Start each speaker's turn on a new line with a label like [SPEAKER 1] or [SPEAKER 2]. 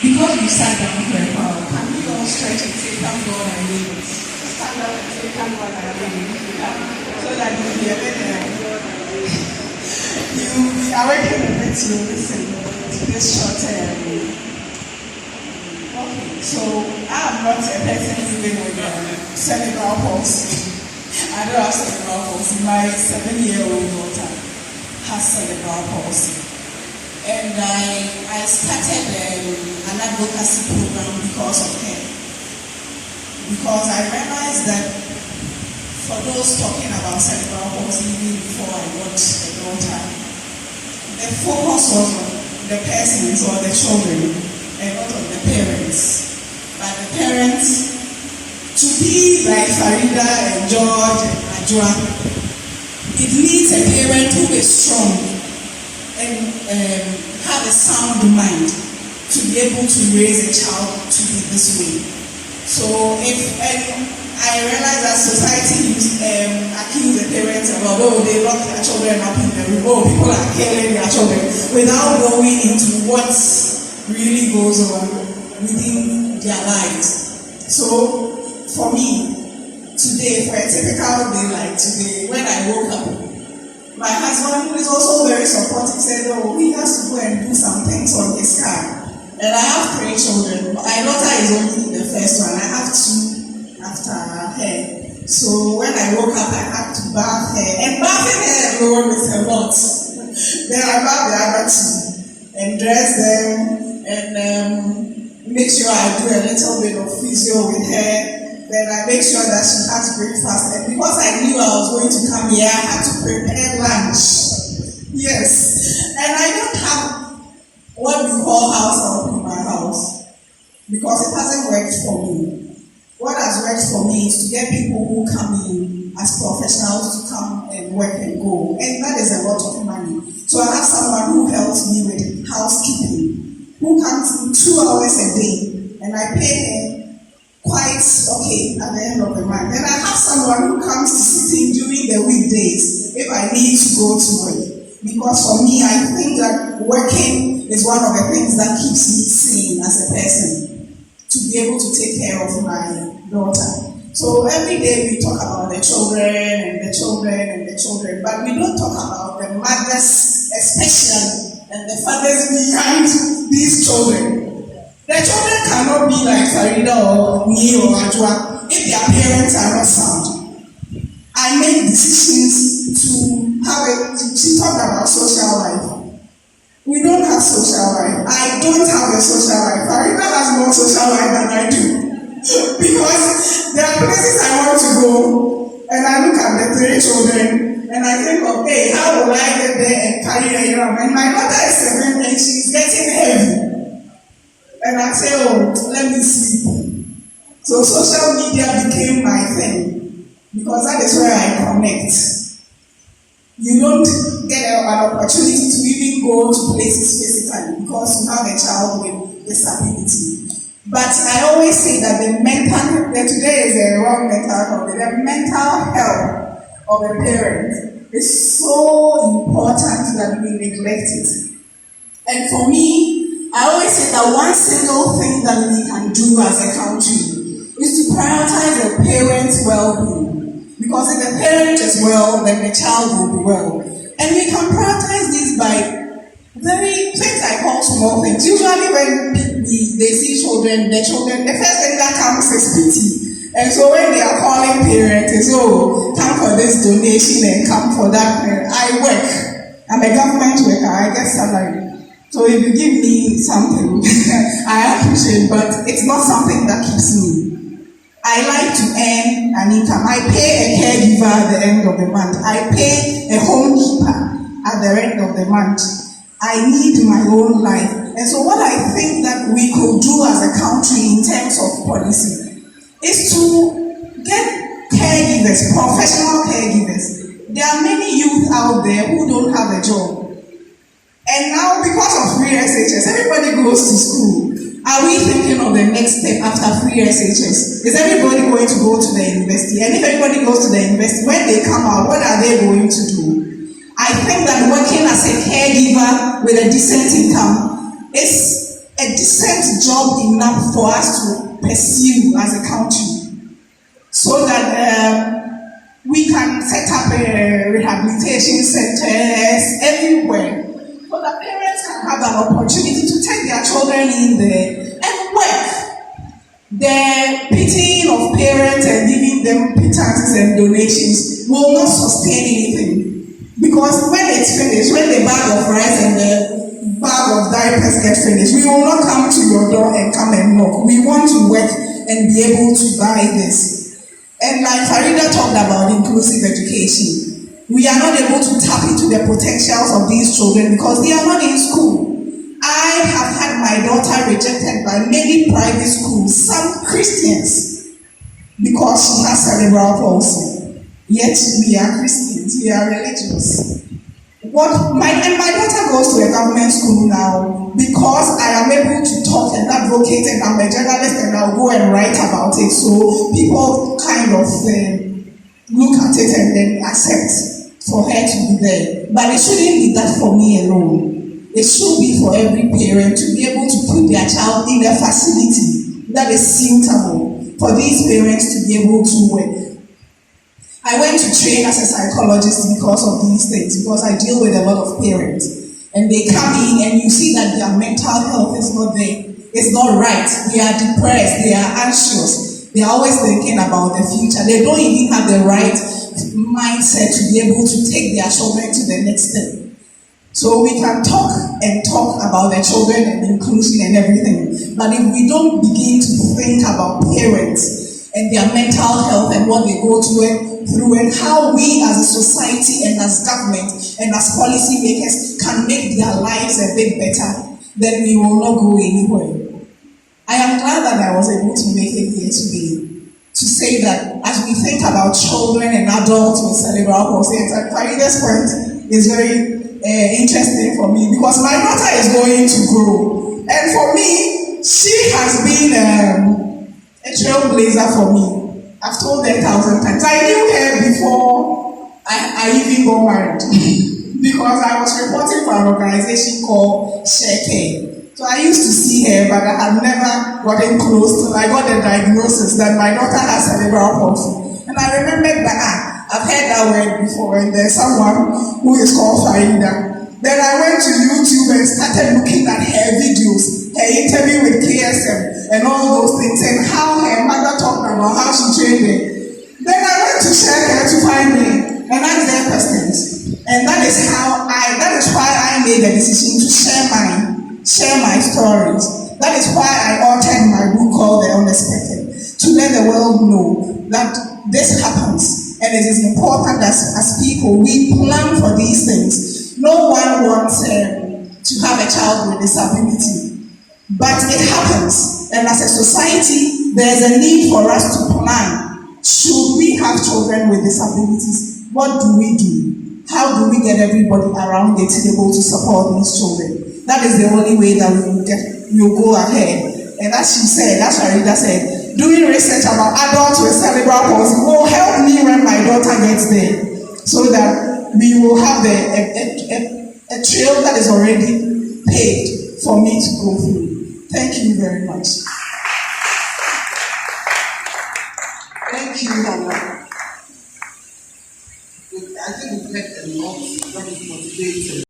[SPEAKER 1] Because you sat down for a while, can we all stretch and say, thank God I made it? Stand up and say, thank God I made it. So that you'll be a bit, you'll be awakened a bit to listen to this short term. Okay, so I'm not a person living with cerebral palsy. I don't have cerebral palsy. My 7-year-old daughter has cerebral palsy. And I started an advocacy program because of her. Because I realized that for those talking about cerebral palsy, even before I got a daughter, the focus was on the persons or the children and not on the parents. But the parents, to be like Farida and George and Ajwa, it needs a parent who is strong and have a sound mind to be able to raise a child to be this way. So I realize that society accuse the parents about, they lock their children up in the room, people are killing their children without going into what really goes on within their lives. So for me, today, for a typical day like today, when I woke up, my husband, who is also very supportive, said, he has to go and do some things on his car. And I have 3 children. My daughter is only the first one. I have 2 after her. So when I woke up, I had to bath her. And bathing her alone is a lot. Then I bath the other 2 and dress them and make sure I do a little bit of physio with her. Then I make sure that she had breakfast. And because I knew I was going to come here, I had to prepare lunch. Yes. And I don't have what we call house help in my house because it hasn't worked for me. What has worked for me is to get people who come in as professionals to come and work and go. And that is a lot of money. So I have someone who helps me with housekeeping, who comes in 2 hours a day, and I pay her quite okay at the end of the month. Then I have someone who comes to sit in during the weekdays if I need to go to work. Because for me, I think that working is one of the things that keeps me sane as a person, to be able to take care of my daughter. So every day we talk about the children and the children and the children, but we don't talk about the mothers especially and the fathers behind these children. The children cannot be like Farida or me or Ajwa if their parents are not sound. I make decisions to have she talked about social life. We don't have social life. I don't have a social life. Farida has more social life than I do. Because there are places I want to go and I look at the 3 children and I think, okay, how will I get there and carry her around? And my daughter is 7 and she's getting heavy. And I say, let me sleep. So social media became my thing because that is where I connect. You don't get an opportunity to even go to places physically because you have a child with disability. But I always say that today is a wrong mental health. The mental health of a parent is so important that we neglect it. And for me, I always say that one single thing that we can do as a country is to prioritize the parent's well-being. Because if the parent is well, then the child will be well. And we can prioritize this by things I call small things. Usually when they see children, the first thing that comes is pity. And so when they are calling parents, it's, come for this donation and come for that. I work. I'm a government worker. I get salary. So if you give me something, I appreciate, but it's not something that keeps me. I like to earn an income. I pay a caregiver at the end of the month. I pay a homekeeper at the end of the month. I need my own life. And so what I think that we could do as a country in terms of policy is to get caregivers, professional caregivers. There are many youth out there who don't have a job. And now, because of free SHS, everybody goes to school. Are we thinking of the next step after free SHS? Is everybody going to go to the university? And if everybody goes to the university, when they come out, what are they going to do? I think that working as a caregiver with a decent income is a decent job enough for us to pursue as a country, so that we can set up rehabilitation centers everywhere, so that parents can have an opportunity to take their children in there and work. The pitying of parents and giving them pittances and donations will not sustain anything. Because when it's finished, when the bag of rice and the bag of diapers get finished, we will not come to your door and come and knock. We want to work and be able to buy this. And like Farida talked about inclusive education, we are not able to tap into the potentials of these children because they are not in school. I have had my daughter rejected by many private schools, some Christians, because she has cerebral palsy. Yet we are Christians, we are religious. My daughter goes to a government school now because I am able to talk and advocate, and I'm a journalist and I'll go and write about it. So people kind of look at it and then accept for her to be there. But it shouldn't be that for me alone. It should be for every parent to be able to put their child in a facility that is suitable for these parents to be able to work. I went to train as a psychologist because of these things, because I deal with a lot of parents. And they come in and you see that their mental health is not there. It's not right. They are depressed. They are anxious. They are always thinking about the future. They don't even have the right mindset to be able to take their children to the next step. So we can talk about the children and inclusion and everything, but if we don't begin to think about parents and their mental health and what they go through and how we as a society and as government and as policy makers can make their lives a bit better, then we will not go anywhere. I am glad that I was able to make it here today to say that as we think about children and adults with cerebral palsy, and Farida's point is very interesting for me because my daughter is going to grow, and for me she has been a trailblazer for me. I've told her 1,000 times. I knew her before I even got married because I was reporting for an organization called Share. So I used to see her, but I had never gotten close till I got the diagnosis that my daughter has cerebral palsy. And I remembered that I've heard that word before, and there's someone who is called Farida. Then I went to YouTube and started looking at her videos, her interview with KSM, and all those things, and how her mother talked about how she trained her. Then I went to Share to find me and ask their questions. And that is why I made the decision to share my stories. That is why I authored my book called The Unexpected, to let the world know that this happens. And it is important that as people, we plan for these things. No one wants to have a child with disability, but it happens. And as a society, there is a need for us to plan. Should we have children with disabilities? What do we do? How do we get everybody around the table to support these children? That is the only way that we will go ahead. And as she said, as Farida said, doing research about adults with cerebral palsy will help me when my daughter gets there, so that we will have a trail that is already paved for me to go through. Thank you very much. Thank you, Hannah. I think we've met a lot. That is motivating.